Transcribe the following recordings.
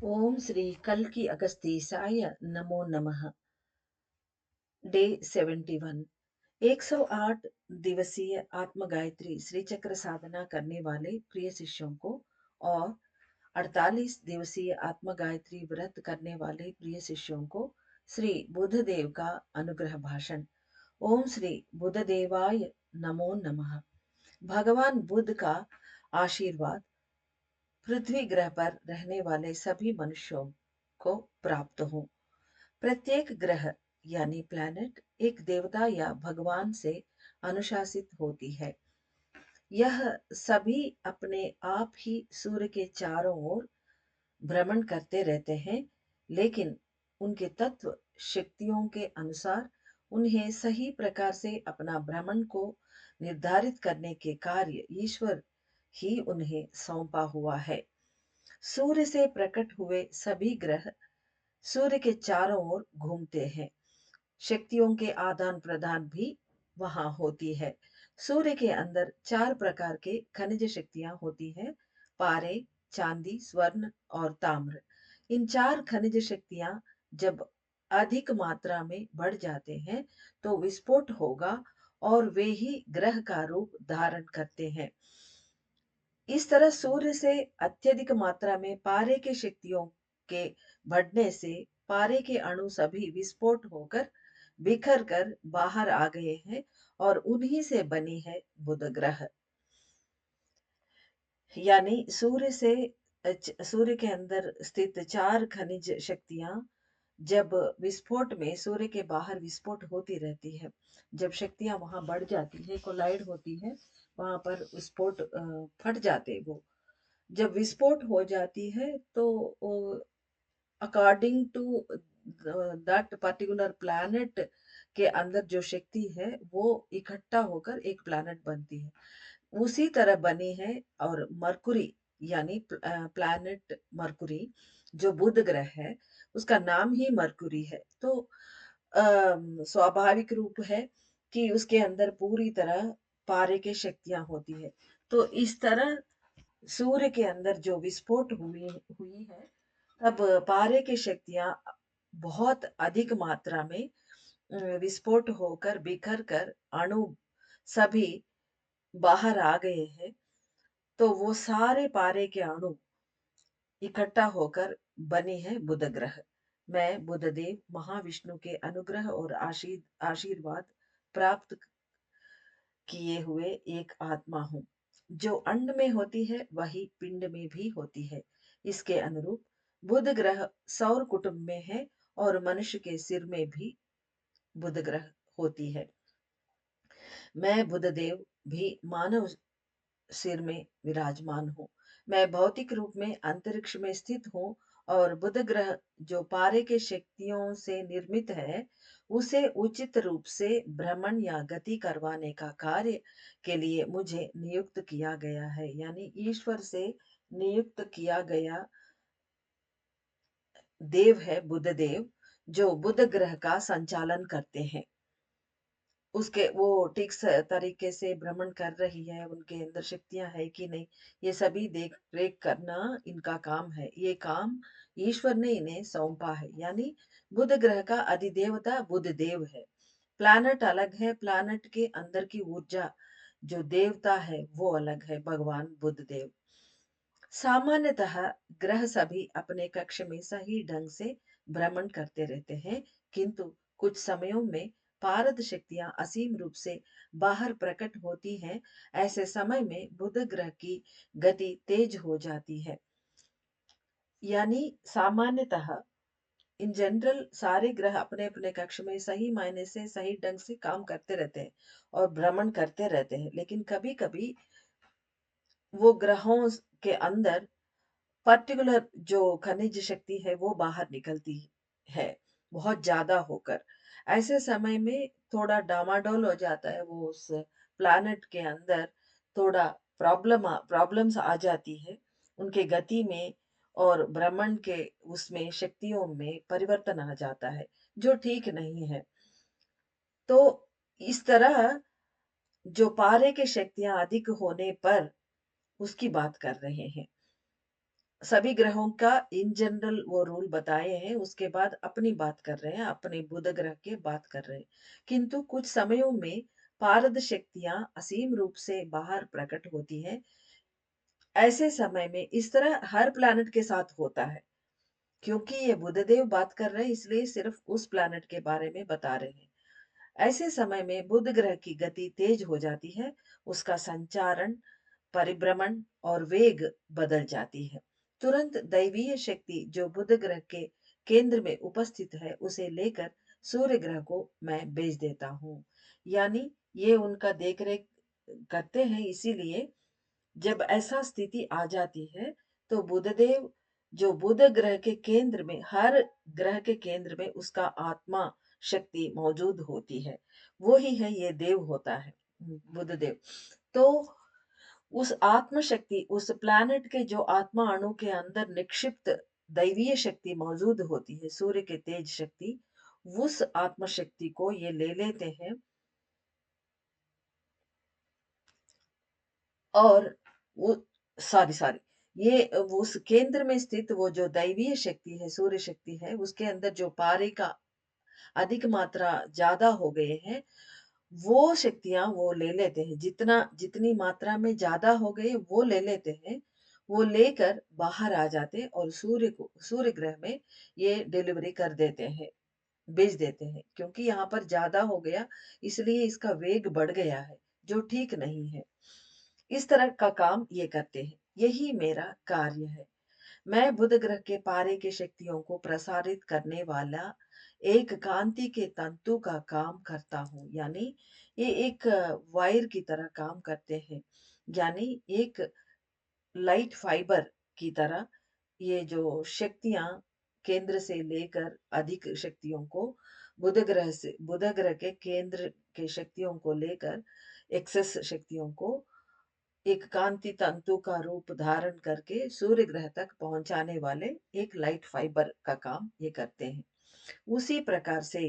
ओम श्री कल्कि अगस्तीसाय नमो नमः। डे 71। 108 दिवसीय आत्म गायत्री श्री चक्र साधना करने वाले प्रिय शिष्यों को और 48 दिवसीय आत्म गायत्री व्रत करने वाले प्रिय शिष्यों को श्री बुद्धदेव का अनुग्रह भाषण। ओम श्री बुद्धदेवाय नमो नमः। भगवान बुद्ध का आशीर्वाद पृथ्वी ग्रह पर रहने वाले सभी मनुष्यों को प्राप्त हो। प्रत्येक ग्रह यानी प्लैनेट एक देवता या भगवान से अनुशासित होती है। यह सभी अपने आप ही सूर्य के चारों ओर भ्रमण करते रहते हैं, लेकिन उनके तत्व शक्तियों के अनुसार उन्हें सही प्रकार से अपना भ्रमण को निर्धारित करने के कार्य ईश्वर ही उन्हें सौंपा हुआ है। सूर्य से प्रकट हुए सभी ग्रह सूर्य के चारों ओर घूमते हैं। शक्तियों के आदान प्रदान भी वहां होती है। सूर्य के अंदर 4 प्रकार के खनिज शक्तियां होती हैं: पारे, चांदी, स्वर्ण और ताम्र। इन 4 खनिज शक्तियां जब अधिक मात्रा में बढ़ जाते हैं तो विस्फोट होगा और वे ही ग्रह का रूप धारण करते हैं। इस तरह सूर्य से अत्यधिक मात्रा में पारे के शक्तियों के बढ़ने से पारे के अणु सभी विस्फोट होकर बिखर कर बाहर आ गए हैं और उन्हीं से बनी है बुध ग्रह। यानी सूर्य के अंदर स्थित 4 खनिज शक्तियां जब विस्फोट में सूर्य के बाहर विस्फोट होती रहती है। जब शक्तियां वहां बढ़ जाती है, कोलाइड होती है, वहां पर विस्फोट फट जाते वो। जब विस्फोट हो जाती है तो according to that particular planet के अंदर जो शक्ति है वो इकट्ठा होकर एक प्लैनेट बनती है। उसी तरह बनी है। और मरकुरी यानी प्लैनेट मरकुरी जो बुध ग्रह है, उसका नाम ही मरकुरी है। तो स्वाभाविक रूप है कि उसके अंदर पूरी तरह पारे के शक्तियां होती है। तो इस तरह सूर्य के अंदर जो विस्फोट हुई हुई है, तब पारे की शक्तियां बहुत अधिक मात्रा में विस्फोट होकर बिखर कर अणु सभी बाहर आ गए हैं। तो वो सारे पारे के अणु इकट्ठा होकर बने हैं बुध ग्रह। मैं बुधदेव महाविष्णु के अनुग्रह और आशीर्वाद प्राप्त किए हुए एक आत्मा हूँ। जो अंड में होती है वही पिंड में भी होती है। इसके अनुरूप बुध ग्रह सौर कुटुंब में है और मनुष्य के सिर में भी बुध ग्रह होती है। मैं बुधदेव भी मानव सिर में विराजमान हूँ। मैं भौतिक रूप में अंतरिक्ष में स्थित हूँ और बुध ग्रह जो पारे के शक्तियों से निर्मित है, उसे उचित रूप से भ्रमण या गति करवाने का कार्य के लिए मुझे नियुक्त किया गया है। यानी ईश्वर से नियुक्त किया गया देव है बुध देव, जो बुध ग्रह का संचालन करते हैं। उसके वो ठीक तरीके से भ्रमण कर रही है, उनके अंदर शक्तियां है कि नहीं, ये सभी देख रेख करना इनका काम है। ये काम ईश्वर ने इन्हें सौंपा है। यानी बुध ग्रह का अधिदेवता बुध देव है। प्लैनेट अलग है, प्लैनेट के अंदर की ऊर्जा जो देवता है वो अलग है, भगवान बुध देव। सामान्यतः ग्रह सभी अपने कक्ष में सही ढंग से भ्रमण करते रहते हैं, किंतु कुछ समयों में पारद शक्तियां असीम रूप से बाहर प्रकट होती हैं। ऐसे समय में बुध ग्रह की गति तेज हो जाती है। यानी सामान्यतः इन जनरल सारे ग्रह अपने अपने कक्ष में सही मायने से सही ढंग से काम करते रहते हैं और भ्रमण करते रहते हैं, लेकिन कभी कभी वो ग्रहों के अंदर पर्टिकुलर जो खनिज शक्ति है वो बाहर निकलती है बहुत ज्यादा होकर। ऐसे समय में थोड़ा डामाडोल हो जाता है वो उस प्लैनेट के अंदर। थोड़ा प्रॉब्लम्स आ जाती है उनके गति में और ब्रह्मांड के उसमें शक्तियों में परिवर्तन आ जाता है, जो ठीक नहीं है। तो इस तरह जो पारे की शक्तियां अधिक होने पर उसकी बात कर रहे हैं। सभी ग्रहों का इन जनरल वो रूल बताए हैं, उसके बाद अपनी बात कर रहे हैं, अपने बुध ग्रह की बात कर रहे हैं। किंतु कुछ समयों में पारद शक्तियाँ असीम रूप से बाहर प्रकट होती हैं। ऐसे समय में इस तरह हर प्लैनेट के साथ होता है। क्योंकि ये बुधदेव बात कर रहे हैं इसलिए सिर्फ उस प्लैनेट के बारे में बता रहे हैं। ऐसे समय में बुध ग्रह की गति तेज हो जाती है, उसका संचारण, परिभ्रमण और वेग बदल जाती है। तुरंत दैवीय शक्ति जो बुध ग्रह के केंद्र में उपस्थित है, उसे लेकर सूर्य ग्रह को मैं भेज देता हूँ। यानी ये उनका देखरेख करते हैं, इसीलिए जब ऐसा स्थिति आ जाती है, तो बुधदेव जो बुध ग्रह के केंद्र में, हर ग्रह के केंद्र में उसका आत्मा शक्ति मौजूद होती है। वो ही है ये देव होता है, बुधदेव। तो उस आत्म शक्ति, उस प्लैनेट के जो आत्मा अणु के अंदर निक्षिप्त दैवीय शक्ति मौजूद होती है, सूर्य के तेज शक्ति, उस आत्म शक्ति को ये ले लेते हैं और वो सॉरी सॉरी ये उस केंद्र में स्थित वो जो दैवीय शक्ति है, सूर्य शक्ति है, उसके अंदर जो पारे का अधिक मात्रा ज्यादा हो गए हैं, वो शक्तियां वो ले लेते हैं। जितना जितनी मात्रा में ज्यादा हो गए वो ले लेते हैं। वो लेकर बाहर आ जाते हैं और सूर्य ग्रह में ये डिलीवरी कर देते हैं, भेज देते हैं। क्योंकि यहाँ पर ज्यादा हो गया, इसलिए इसका वेग बढ़ गया है, जो ठीक नहीं है। इस तरह का काम ये करते हैं। यही मेरा कार्य है। मैं बुध ग्रह के पारे के शक्तियों को प्रसारित करने वाला एक कांति के तंतु का काम करता हूँ। यानी ये एक वायर की तरह काम करते हैं। यानी एक लाइट फाइबर की तरह ये जो शक्तियां केंद्र से लेकर अधिक शक्तियों को, बुध ग्रह के केंद्र के शक्तियों को लेकर एक्सेस शक्तियों को एक कांति तंतु का रूप धारण करके सूर्य ग्रह तक पहुंचाने वाले एक लाइट फाइबर का काम ये करते हैं। उसी प्रकार से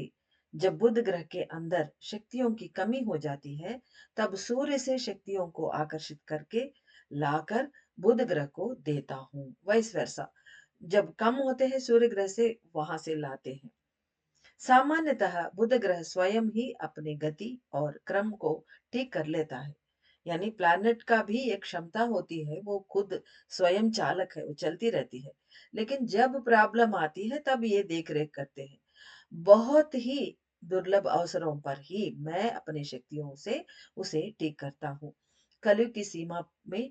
जब बुध ग्रह के अंदर शक्तियों की कमी हो जाती है, तब सूर्य से शक्तियों को आकर्षित करके लाकर बुध ग्रह को देता हूँ। वाइस वर्सा, जब कम होते हैं सूर्य ग्रह से, वहां से लाते हैं। सामान्यतः बुध ग्रह स्वयं ही अपनी गति और क्रम को ठीक कर लेता है। यानी प्लैनेट का भी एक क्षमता होती है, वो खुद स्वयं चालक है, वो चलती रहती है। लेकिन जब प्रॉब्लम आती है तब ये देख रेख करते हैं। बहुत ही दुर्लभ अवसरों पर ही मैं अपनी शक्तियों से उसे ठीक करता हूँ। कलयुग की सीमा में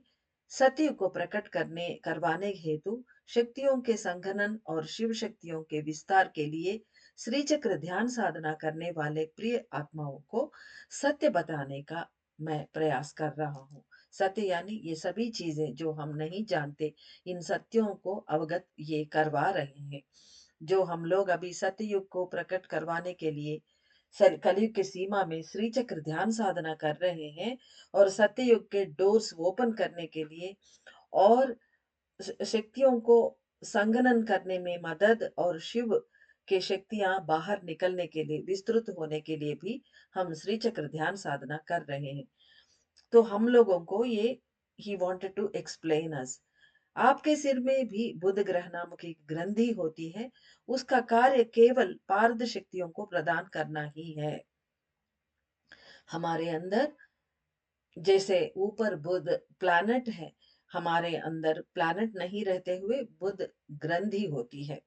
सत्य को प्रकट करवाने हेतु शक्तियों के संघनन और शिव शक्तियों के विस्तार के लिए श्री चक्र ध्यान साधना करने वाले प्रिय आत्माओं को सत्य बताने का मैं प्रयास कर रहा हूँ। सत्य यानी ये सभी चीजें जो हम नहीं जानते, इन सत्यों को अवगत ये करवा रहे हैं। जो हम लोग अभी सतयुग को प्रकट करवाने के लिए कलयुग की सीमा में श्री चक्र ध्यान साधना कर रहे हैं, और सत्ययुग के डोर्स ओपन करने के लिए और शक्तियों को संघनन करने में मदद, और शिव के शक्तियां बाहर निकलने के लिए, विस्तृत होने के लिए भी हम श्री चक्र ध्यान साधना कर रहे हैं। तो हम लोगों को ये ही वांटेड टू एक्सप्लेन अस। आपके सिर में भी बुध ग्रह नामक एक ग्रंथि होती है। उसका कार्य केवल पारद शक्तियों को प्रदान करना ही है। हमारे अंदर जैसे ऊपर बुध प्लैनेट है, हमारे अंदर प्लैनेट नहीं रहते हुए बुध ग्रंथि होती है।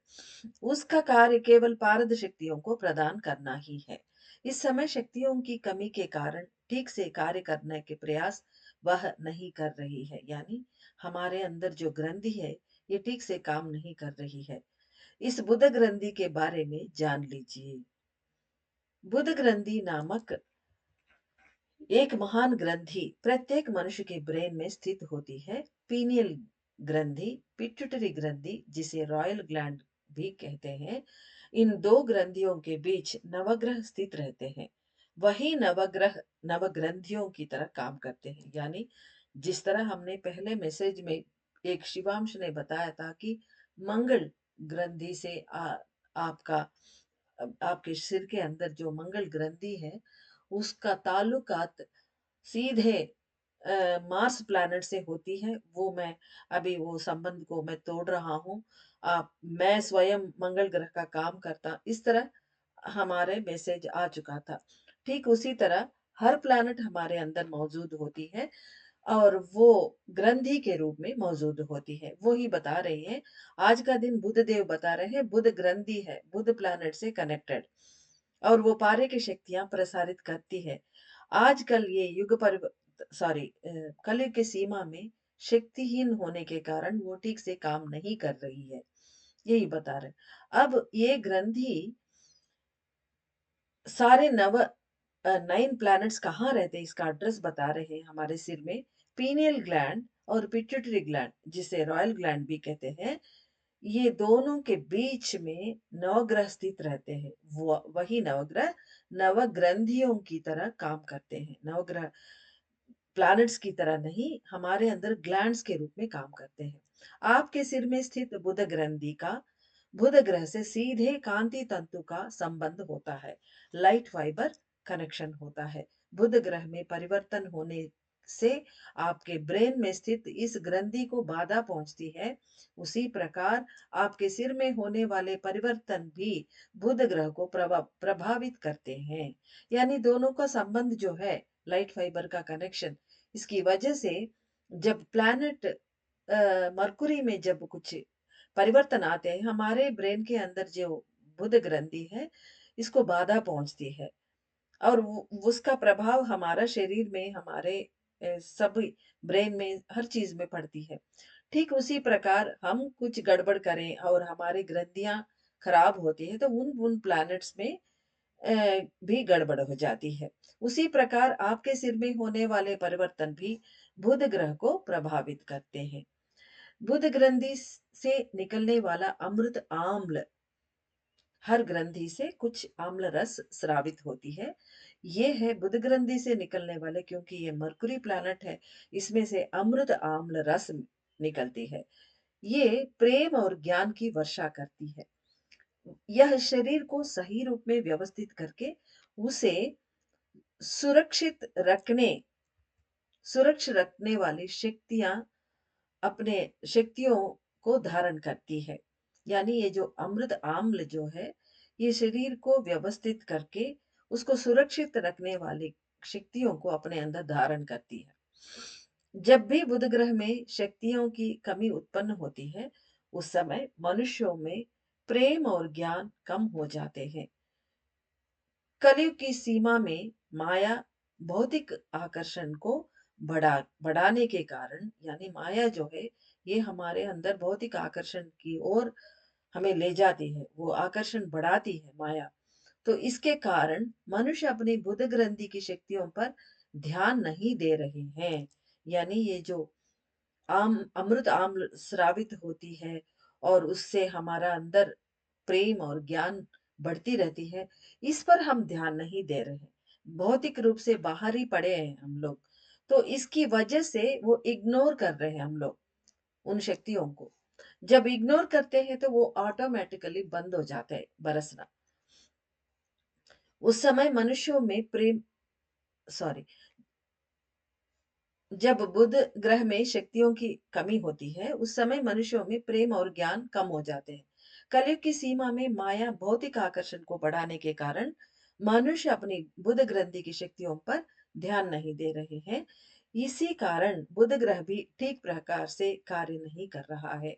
उसका कार्य केवल पारद शक्तियों को प्रदान करना ही है। इस समय शक्तियों की कमी के कारण ठीक से कार्य करने के प्रयास वह नहीं कर रही है। यानी हमारे अंदर जो ग्रंथि है, ये ठीक से काम नहीं कर रही है। इस बुध ग्रंथि के बारे में जान लीजिए। बुध ग्रंथि नामक एक महान ग्रंथि प्रत्येक मनुष्य के ब्रेन में स्थित होती है। पीनियल ग्रंथि, पिट्यूटरी ग्रंथि जिसे रॉयल ग्लैंड भी कहते हैं, इन दो ग्रंथियों के बीच नवग्रह स्थित रहते हैं। वही नवग्रह नवग्रंथियों की तरह काम करते हैं। यानी जिस तरह हमने पहले मैसेज में एक शिवांश ने बताया था कि मंगल ग्रंथि से आपका आपके सिर के अंदर जो मंगल ग्रंथि है, उसका ताल्लुकात सीधे मार्स प्लैनेट से होती है, वो मैं अभी वो संबंध को मैं तोड़ रहा हूँ। मैं स्वयं मंगल ग्रह का काम करता, इस तरह हमारे मैसेज आ चुका था। ठीक उसी तरह हर प्लैनेट हमारे अंदर मौजूद होती है और वो ग्रंथि के रूप में मौजूद होती है। वो ही बता रही है, आज का दिन बुध देव बता रहे हैं, बुध ग्रंथि है, बुध प्लैनेट से कनेक्टेड और वो पारे की शक्तियाँ प्रसारित करती है। आजकल ये युग परिव सॉरी कलयुग की सीमा में शक्तिहीन होने के कारण वो ठीक से काम नहीं कर रही है, यही बता रहे हैं। अब ये ग्रंथि सारे 9 प्लैनेट्स कहाँ रहते हैं इसका एड्रेस बता रहे हैं हमारे सिर में। पीनियल ग्लैंड और पिट्यूटरी ग्लैंड जिसे रॉयल ग्लैंड भी कहते हैं, ये दोनों के बीच में नवग्रह स्थित रहते हैं। वो वही नवग्रह नवग्रंथियों की तरह काम करते हैं। नवग्रह प्लैनेट्स की तरह नहीं, हमारे अंदर ग्लैंड्स के रूप में काम करते हैं। आपके सिर में स्थित बुध ग्रंथि का बुध ग्रह से सीधे कांति तंतु का संबंध होता है, लाइट फाइबर कनेक्शन होता है। बुध ग्रह में परिवर्तन होने से आपके ब्रेन में स्थित इस ग्रंथि को बाधा पहुंचती है। उसी प्रकार आपके सिर में होने वाले परिवर्तन भी बुध ग्रह को प्रभावित करते हैं। यानी दोनों का संबंध जो है, लाइट फाइबर का कनेक्शन, इसकी वजह से जब प्लैनेट मरकुरी में जब कुछ परिवर्तन आते हैं, हमारे ब्रेन के अंदर जो बुध ग्रंथि है, इसको बाधा पहुंचती है और उसका प्रभाव हमारा शरीर में, हमारे सभी ब्रेन में, हर चीज में पड़ती है। ठीक उसी प्रकार हम कुछ गड़बड़ करें और हमारी ग्रंथियां खराब होती है, तो उन उन प्लैनेट्स में भी गड़बड़ हो जाती है। उसी प्रकार आपके सिर में होने वाले परिवर्तन भी बुध ग्रह को प्रभावित करते हैं। बुध ग्रंथि से निकलने वाला अमृत आम्ल, हर ग्रंथि से कुछ आम्ल रस स्रावित होती है। ये है बुध ग्रंथि से निकलने वाले, क्योंकि ये मरकुरी प्लैनेट है, इसमें से अमृत आम्ल रस निकलती है। ये प्रेम और ज्ञान की वर्षा करती है। यह शरीर को सही रूप में व्यवस्थित करके उसे सुरक्षित रखने सुरक्षित रखने वाली शक्तियां अपने शक्तियों को धारण करती है। यानी ये जो अमृत आम्ल जो है, ये शरीर को व्यवस्थित करके उसको सुरक्षित रखने वाली शक्तियों को अपने अंदर धारण करती है। जब भी बुध ग्रह में शक्तियों की कमी उत्पन्न होती है, उस समय मनुष्यों में प्रेम और ज्ञान कम हो जाते हैं। कलयुग की सीमा में माया भौतिक आकर्षण को बढ़ाने के कारण, यानी माया जो है, ये हमारे अंदर भौतिक आकर्षण की ओर हमें ले जाती है, वो आकर्षण बढ़ाती है माया। तो इसके कारण मनुष्य अपनी बुध ग्रंथि की शक्तियों पर ध्यान नहीं दे रहे हैं। यानी ये जो अमृत आम्ल स्रावित होती है और उससे हमारा अंदर प्रेम और ज्ञान बढ़ती रहती है, इस पर हम ध्यान नहीं दे रहे हैं। भौतिक रूप से बाहर ही पड़े हैं हम लोग, तो इसकी वजह से वो इग्नोर कर रहे हैं हम लोग उन शक्तियों को। जब इग्नोर करते हैं तो वो ऑटोमेटिकली बंद हो जाते हैं बरसना। उस समय मनुष्यों में प्रेम सॉरी जब बुध ग्रह में शक्तियों की कमी होती है, उस समय मनुष्यों में प्रेम और ज्ञान कम हो जाते हैं। कलयुग की सीमा में माया भौतिक आकर्षण को बढ़ाने के कारण मनुष्य अपनी बुध ग्रंथि की शक्तियों पर ध्यान नहीं दे रहे हैं। इसी कारण बुध ग्रह भी ठीक प्रकार से कार्य नहीं कर रहा है।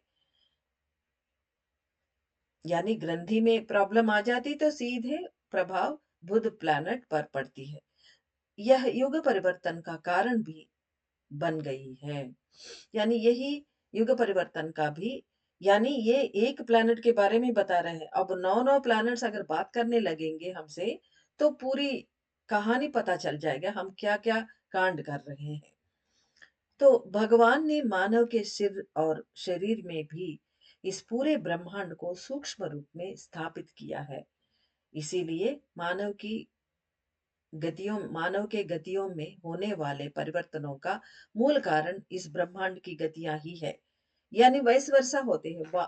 यानी ग्रंथि में प्रॉब्लम आ जाती तो सीधे प्रभाव बुध प्लैनेट पर पड़ती है। यह युग परिवर्तन का कारण भी बन गई है। यानी यही युग परिवर्तन का भी, यानी ये एक प्लैनेट के बारे में बता रहे हैं। अब 9 प्लैनेट्स अगर बात करने लगेंगे हमसे, तो पूरी कहानी पता चल जाएगा हम क्या क्या कांड कर रहे हैं। तो भगवान ने मानव के सिर और शरीर में भी इस पूरे ब्रह्मांड को सूक्ष्म रूप में स्थापित किया है। इसीलिए मानव के गतियों में होने वाले परिवर्तनों का मूल कारण इस ब्रह्मांड की गतियां ही है। यानी वैस वर्षा होते हैं,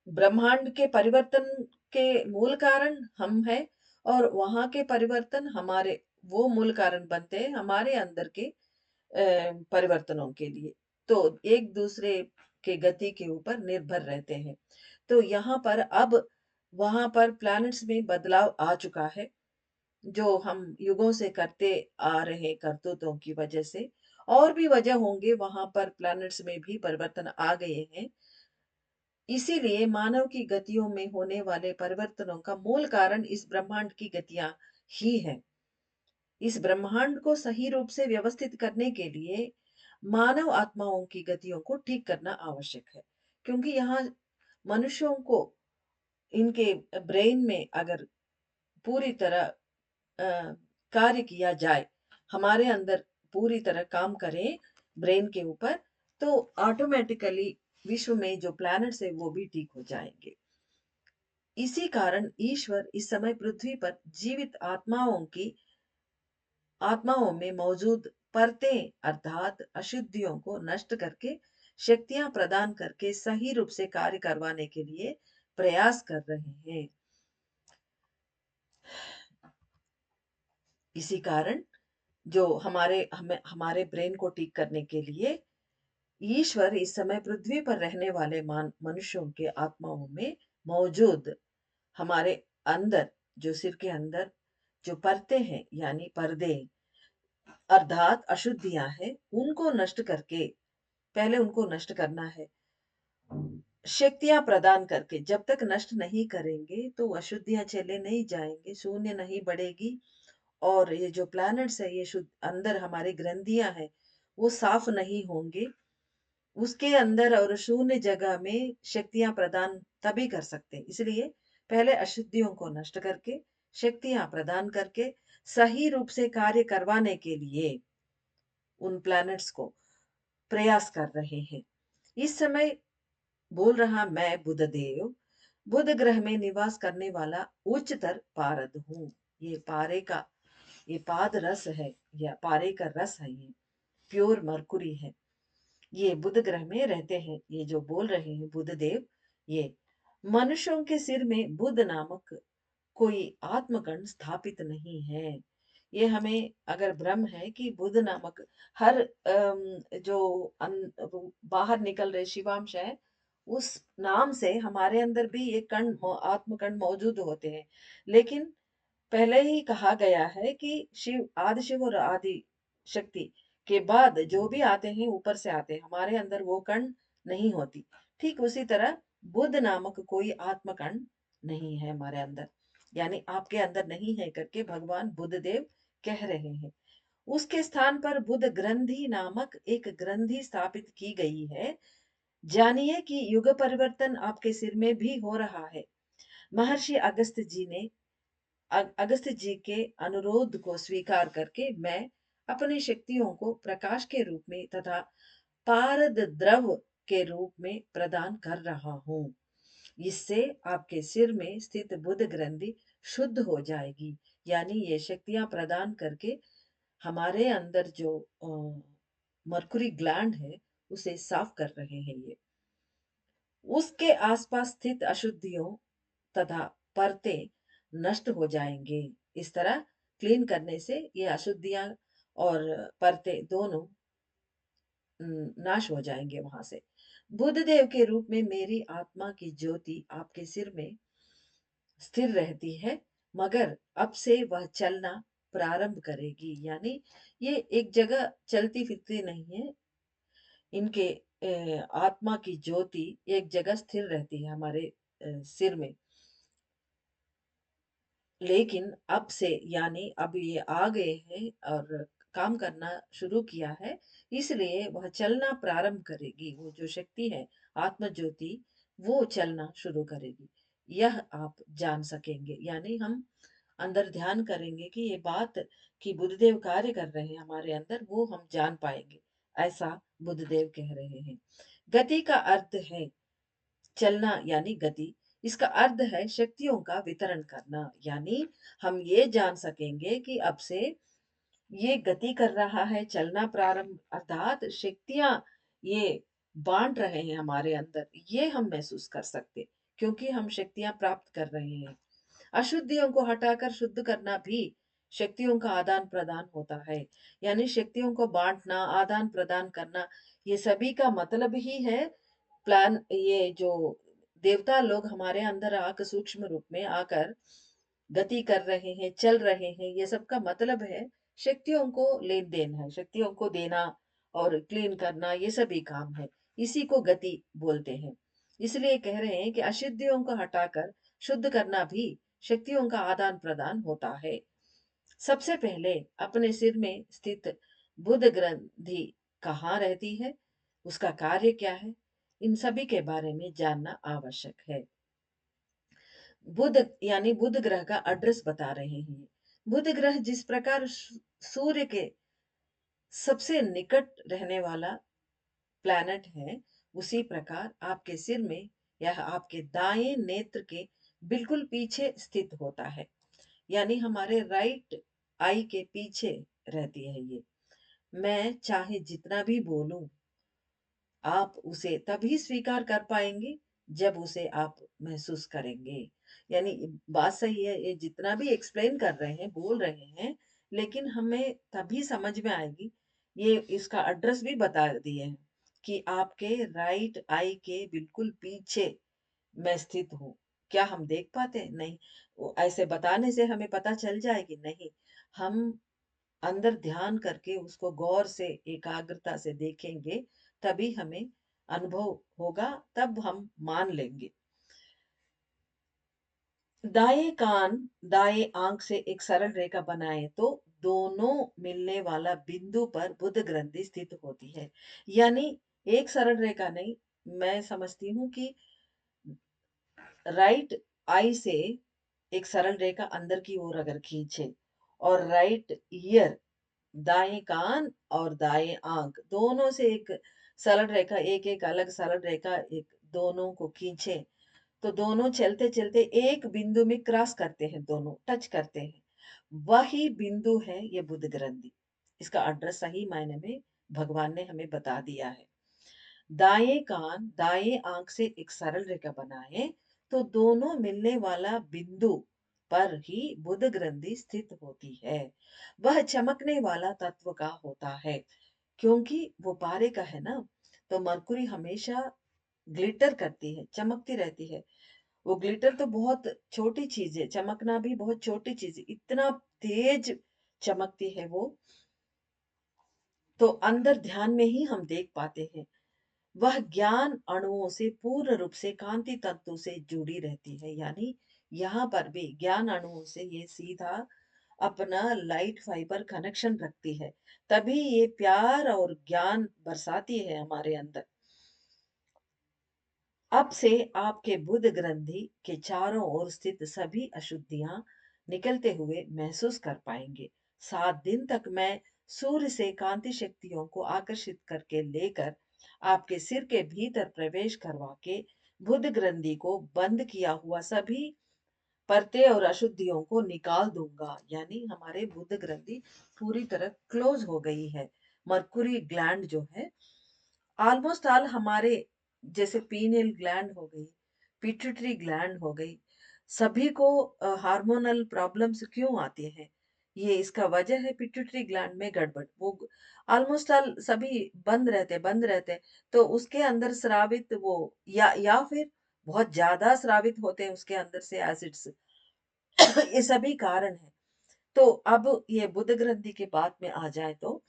ब्रह्मांड के परिवर्तन के मूल कारण हम हैं और वहां के परिवर्तन हमारे वो मूल कारण बनते हैं हमारे अंदर के परिवर्तनों के लिए। तो एक दूसरे के गति के ऊपर निर्भर रहते हैं। तो यहाँ पर अब वहाँ पर प्लैनेट्स में बदलाव आ चुका है, जो हम युगों से करते आ रहे करतूतों की वजह से। और भी वजह होंगे, वहाँ पर प्लैनेट्स में भी परिवर्तन आ गए हैं। इसीलिए मानव की गतियों में होने वाले परिवर्तनों का मूल कारण इस ब्रह्मांड की गतियाँ ही हैं। इस ब्रह्मांड को सही रूप से व्यवस्थित करने के लिए मानव आत्माओं की गतियों को ठीक करना आवश्यक है। क्योंकि यहाँ मनुष्यों को इनके ब्रेन में अगर पूरी तरह कार्य किया जाए, हमारे अंदर पूरी तरह काम करें ब्रेन के ऊपर, तो ऑटोमेटिकली विश्व में जो प्लैनेट्स है वो भी ठीक हो जाएंगे। इसी कारण ईश्वर इस समय पृथ्वी पर जीवित आत्माओं में मौजूद परतें अर्थात अशुद्धियों को नष्ट करके शक्तियां प्रदान करके सही रूप से कार्य करवाने के लिए प्रयास कर रहे हैं। इसी कारण जो हमारे ब्रेन को ठीक करने के लिए ईश्वर इस समय पृथ्वी पर रहने वाले मनुष्यों के आत्माओं में मौजूद हमारे अंदर, जो सिर के अंदर जो परतें हैं यानी पर्दे अर्थात अशुद्धियां हैं, उनको नष्ट करके पहले उनको नष्ट करना है। शक्तियां प्रदान करके जब तक नष्ट नहीं करेंगे तो अशुद्धियां चले नहीं जाएंगे, शून्य नहीं बढ़ेगी। और ये जो प्लैनेट्स है, ये शुद्ध अंदर हमारी ग्रंथियां हैं, वो साफ नहीं होंगे। उसके अंदर और शून्य जगह में शक्तियां प्रदान तभी कर सकते हैं। इसलिए पहले अशुद्धियों को नष्ट करके शक्तियां प्रदान करके सही रूप से कार्य करवाने के लिए उन प्लैनेट्स को प्रयास कर रहे हैं। इस समय बोल रहा मैं बुधदेव, बुध ग्रह में निवास करने वाला उच्चतर पारद हूँ। ये पारे का ये पाद रस है, या पारे का रस है, ये प्योर मरकुरी है। ये बुध ग्रह में रहते हैं, ये जो बोल रहे हैं बुधदेव। ये मनुष्यों के सिर में बुध नामक कोई आत्मकण स्थापित नहीं है। ये हमें अगर भ्रम है कि बुध नामक हर जो वो बाहर निकल रहे शिवांश है, उस नाम से हमारे अंदर भी ये आत्मकण मौजूद होते हैं। लेकिन पहले ही कहा गया है कि आदि शिव और आदि शक्ति के बाद जो भी आते हैं ऊपर से आते हैं, हमारे अंदर वो कण नहीं होती। ठीक उसी तरह बुध नामक कोई आत्मकण नहीं है हमारे अंदर, यानी आपके अंदर नहीं है करके भगवान बुधदेव कह रहे हैं। उसके स्थान पर बुध ग्रंथि नामक एक ग्रंथि स्थापित की गई है। जानिए कि युग परिवर्तन आपके सिर में भी हो रहा है। महर्षि अगस्त जी के अनुरोध को स्वीकार करके मैं अपनी शक्तियों को प्रकाश के रूप में तथा पारद द्रव के रूप में प्रदान कर रहा हूँ। इससे आपके सिर में स्थित बुध ग्रंथि शुद्ध हो जाएगी, यानी ये शक्तियां प्रदान करके हमारे अंदर जो मर्कुरी ग्लैंड है उसे साफ कर रहे हैं। ये उसके आसपास स्थित अशुद्धियों तथा परते नष्ट हो जाएंगे। इस तरह क्लीन करने से ये अशुद्धियां और परते दोनों नाश हो जाएंगे वहां से। बुद्धदेव के रूप में मेरी आत्मा की ज्योति आपके सिर में स्थिर रहती है, मगर अब से वह चलना प्रारंभ करेगी। यानी ये एक जगह चलती फिरती नहीं है। इनके आत्मा की ज्योति एक जगह स्थिर रहती है हमारे सिर में। लेकिन अब से यानी अब ये आ गए हैं और काम करना शुरू किया है, इसलिए वह चलना प्रारंभ करेगी। वो जो शक्ति है आत्म ज्योति, वो चलना शुरू करेगी। यह आप जान सकेंगे, यानी हम अंदर ध्यान करेंगे कि ये बात कि बुद्धदेव कार्य कर रहे हैं हमारे अंदर, वो हम जान पाएंगे। ऐसा बुद्धदेव कह रहे हैं। गति का अर्थ है चलना, यानी गति। इसका अर्थ है शक्तियों का वितरण करना, यानी हम ये जान सकेंगे कि अब से ये गति कर रहा है, चलना प्रारंभ, अर्थात शक्तियां ये बांट रहे हैं हमारे अंदर, ये हम महसूस कर सकते, क्योंकि हम शक्तियां प्राप्त कर रहे हैं। अशुद्धियों को हटाकर शुद्ध करना भी शक्तियों का आदान-प्रदान होता है। यानी शक्तियों को बाँटना, आदान-प्रदान करना, ये सभी का मतलब ही है प्लान ये जो देवता लोग हमारे अंदर आकर सूक्ष्म रूप में आकर गति कर रहे हैं, चल रहे हैं, ये सब का मतलब है शक्तियों को लेन-देन है, शक्तियों को देना और क्लीन करना ये सभी काम है। इसी को गति बोलते हैं। इसलिए कह रहे हैं कि अशुद्धियों को हटाकर शुद्ध करना भी शक्तियों का आदान-प्रदान होता है। सबसे पहले अपने सिर में स्थित बुध ग्रंथि कहाँ रहती है? उसका कार्य क्या है? इन सभी के बारे में जानना आवश्यक है। बुध यानी बुध ग्रह का एड्रेस बता रहे हैं। बुध ग्रह जिस प्रकार सूर्य के सबसे निकट रहने वाला प्लैनेट है, उसी प्रकार आपके सिर में यह आपके दाएं नेत्र के बिल्कुल पीछे स्थित होता है। यानी हमारे राइट आई के पीछे रहती है ये। मैं चाहे जितना भी बोलूं, आप उसे तभी स्वीकार कर पाएंगे जब उसे आप महसूस करेंगे। यानी बात सही है, ये जितना भी एक्सप्लेन कर रहे हैं, बोल रहे हैं, लेकिन हमें तभी समझ में आएगी। ये इसका एड्रेस भी बता दिए हैं कि आपके राइट आई के बिल्कुल पीछे मैं स्थित हूँ। क्या हम देख पाते हैं? नहीं। वो ऐसे बताने से हमें पता चल जाएगी? नहीं। हम अंदर ध्यान करके उसको गौर से एकाग्रता से देखेंगे, तभी हमें अनुभव होगा, तब हम मान लेंगे। दाएं कान दाएं आंख से एक सरल रेखा बनाए तो दोनों मिलने वाला बिंदु पर बुध ग्रंथि स्थित होती है। यानी एक सरल रेखा नहीं, मैं समझती हूँ कि राइट आई से एक सरल रेखा अंदर की ओर अगर खींचे और राइट ईयर, दाएं कान और दाएं आंख दोनों से एक सरल रेखा, एक एक अलग सरल रेखा एक दोनों को खींचे, तो दोनों चलते चलते एक बिंदु में क्रॉस करते हैं, दोनों टच करते हैं। वही बिंदु है ये बुध ग्रंथि। इसका एड्रेस सही मायने में भगवान ने हमें बता दिया है। दाएं कान दाएं आंख से एक सरल रेखा बनाए तो दोनों मिलने वाला बिंदु पर ही बुध ग्रंथि स्थित होती है। वह चमकने वाला तत्व का होता है, क्योंकि वो पारे का है ना, तो मरकुरी हमेशा ग्लिटर करती है, चमकती रहती है। वो ग्लिटर तो बहुत छोटी चीज है, चमकना भी बहुत छोटी चीज है, इतना तेज चमकती है वो, तो अंदर ध्यान में ही हम देख पाते हैं। वह ज्ञान अणुओं से पूर्ण रूप से कांति तत्व से जुड़ी रहती है। यानी यहाँ पर भी ज्ञान अणुओं से ये सीधा अपना लाइट फाइबर कनेक्शन रखती है, तभी ये प्यार और ज्ञान बरसाती है हमारे अंदर। अब से आपके बुध ग्रंथि के चारों ओर स्थित सभी अशुद्धियां निकलते हुए महसूस कर पाएंगे। 7 दिन तक मैं सूर्य से कांति शक्तियों को आकर्षित करके लेकर आपके सिर के भीतर प्रवेश करवा के बुध ग्रंथि को बंद किया हुआ सभी परते और अशुद्धियों को निकाल दूंगा। यानी हमारे बुध ग्रंथि पूरी तरह क्लोज हो गई है। मर्कुरी ग्लैंड जो है ऑलमोस्ट ऑल हमारे, जैसे पीनियल ग्लैंड हो गई, पिट्यूटरी ग्लैंड हो गई, सभी को हार्मोनल प्रॉब्लम्स क्यों आती हैं? ये इसका वजह है पिट्यूटरी ग्लैंड में गड़बड़। वो ऑलमोस्ट ऑल सभी बंद रहते, तो उसके अंदर स्रावित वो या फिर बहुत ज्यादा स्रावित होते हैं उसके अंदर से एसिड्स। ये सभी कारण है। तो अब ये बुध ग्रंथि की बात में आ जाए तो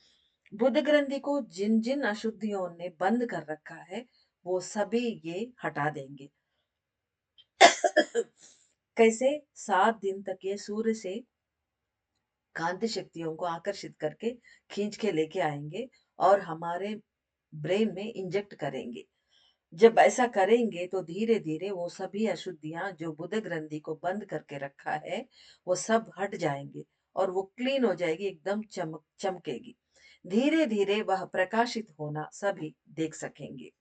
बुध ग्रंथि को जिन जिन अशुद्धियों ने बंद कर रखा है, वो सभी ये हटा देंगे। कैसे? 7 दिन तक ये सूर्य से कांति शक्तियों को आकर्षित करके खींच के लेके आएंगे और हमारे ब्रेन में इंजेक्ट करेंगे। जब ऐसा करेंगे तो धीरे धीरे वो सभी अशुद्धियां जो बुध ग्रंथि को बंद करके रखा है, वो सब हट जाएंगे और वो क्लीन हो जाएगी, एकदम चमकेगी। धीरे धीरे वह प्रकाशित होना सभी देख सकेंगे।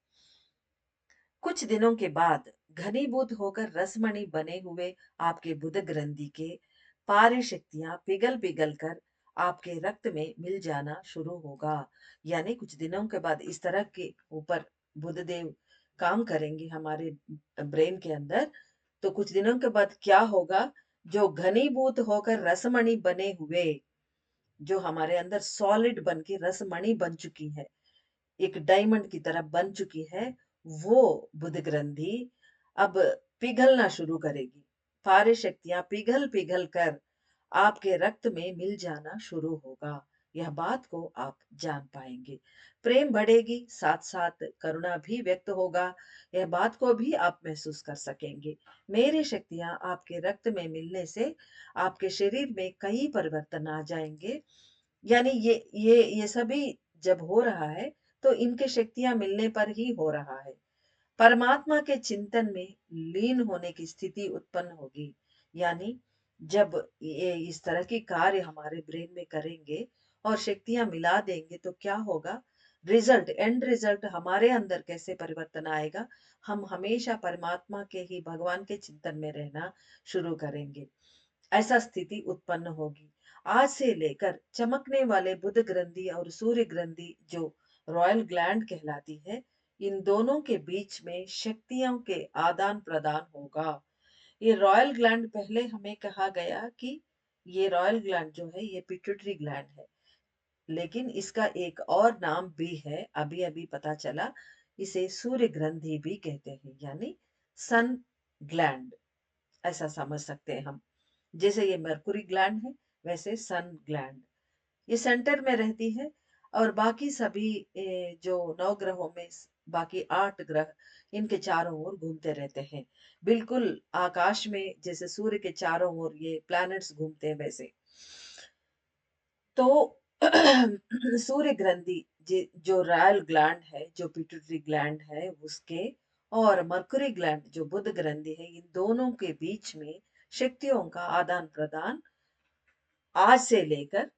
कुछ दिनों के बाद घनीभूत होकर रसमणि बने हुए आपके बुध ग्रंथि के पारी शक्तियां पिघल पिघल कर आपके रक्त में मिल जाना शुरू होगा। यानी कुछ दिनों के बाद इस तरह के ऊपर बुध देव काम करेंगे हमारे ब्रेन के अंदर। तो कुछ दिनों के बाद क्या होगा? जो घनीभूत होकर रसमणि बने हुए, जो हमारे अंदर सॉलिड बन के रसमणि बन चुकी है, एक डायमंड की तरह बन चुकी है, वो बुध ग्रंथि अब पिघलना शुरू करेगी। सारी शक्तियाँ पिघल-पिघल कर आपके रक्त में मिल जाना शुरू होगा। यह बात को आप जान पाएँगे। प्रेम बढ़ेगी, साथ-साथ करुणा भी व्यक्त होगा। यह बात को भी आप महसूस कर सकेंगे। मेरी शक्तियाँ आपके रक्त में मिलने से आपके शरीर में कई परिवर्तन आ जाएँगे। यानी ये सभी जब हो रहा है, तो इनके शक्तियाँ मिलने पर ही हो रहा है। परमात्मा के चिंतन में लीन होने की स्थिति उत्पन्न होगी। यानी जब ये इस तरह के कार्य हमारे ब्रेन में करेंगे और शक्तियाँ मिला देंगे तो क्या होगा? एंड रिजल्ट हमारे अंदर कैसे परिवर्तन आएगा? हम हमेशा परमात्मा के ही भगवान के चिंतन में रहना शुरू करेंगे। ऐसा स्थिति उत्पन्न होगी। आज से लेकर चमकने वाले बुध ग्रंथि और सूर्य ग्रंथि जो रॉयल ग्लैंड कहलाती है, इन दोनों के बीच में शक्तियों के आदान-प्रदान होगा। ये रॉयल ग्लैंड पहले हमें कहा गया कि ये रॉयल ग्लैंड जो है ये पिट्यूटरी ग्लैंड है, लेकिन इसका एक और नाम भी है, अभी-अभी पता चला, इसे सूर्य ग्रंथि भी कहते हैं, यानी सन ग्लैंड ऐसा समझ सकते हैं हम। जैसे ये मरकुरी ग्लैंड है, वैसे सन ग्लैंड। ये सेंटर में रहती है और बाकी सभी जो 9 ग्रहों में बाकी 8 ग्रह इनके चारों ओर घूमते रहते हैं। बिल्कुल आकाश में जैसे सूर्य के चारों ओर ये प्लैनेट्स घूमते हैं वैसे। तो सूर्य ग्रंथि जो रॉयल ग्लैंड है, जो पिट्यूटरी ग्लैंड है उसके और मरकुरी ग्लैंड जो बुध ग्रंथि है, इन दोनों के बीच में शक्तियों का आदान-प्रदान आज से लेकर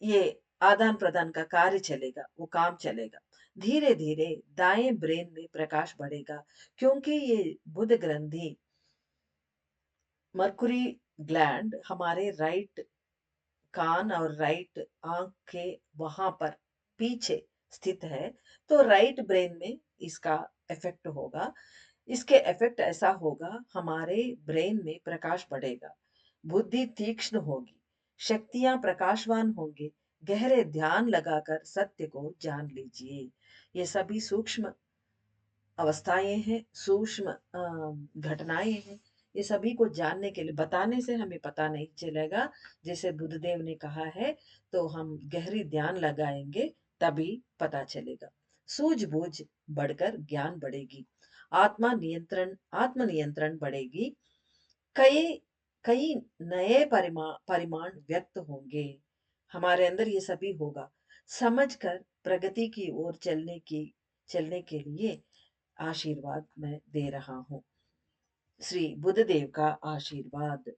ये आदान-प्रदान का कार्य चलेगा, वो काम चलेगा। धीरे-धीरे दाएँ ब्रेन में प्रकाश बढ़ेगा क्योंकि ये बुध ग्रंथि, मरकुरी ग्लैंड हमारे राइट कान और राइट आँख के वहाँ पर पीछे स्थित है, तो राइट ब्रेन में इसका इफ़ेक्ट होगा। इसके इफ़ेक्ट ऐसा होगा, हमारे ब्रेन में प्रकाश बढ़ेगा, बुद्धि तीक्ष्ण होगी, शक्तियाँ प्रकाशवान होंगे, गहरे ध्यान लगाकर सत्य को जान लीजिए। ये सभी सूक्ष्म अवस्थाएँ हैं, सूक्ष्म घटनाएँ हैं, ये सभी को जानने के लिए बताने से हमें पता नहीं चलेगा। जैसे बुद्धदेव ने कहा है, तो हम गहरी ध्यान लगाएँगे, तभी पता चलेगा। सूझबूझ बढ़कर ज्ञान बढ़ेगी, आत्मनियंत्रण बढ़ेगी, कई कई नए परिमाण व्यक्त होंगे। हमारे अंदर ये सभी होगा। समझकर प्रगति की ओर चलने के लिए आशीर्वाद मैं दे रहा हूँ। श्री बुद्धदेव का आशीर्वाद।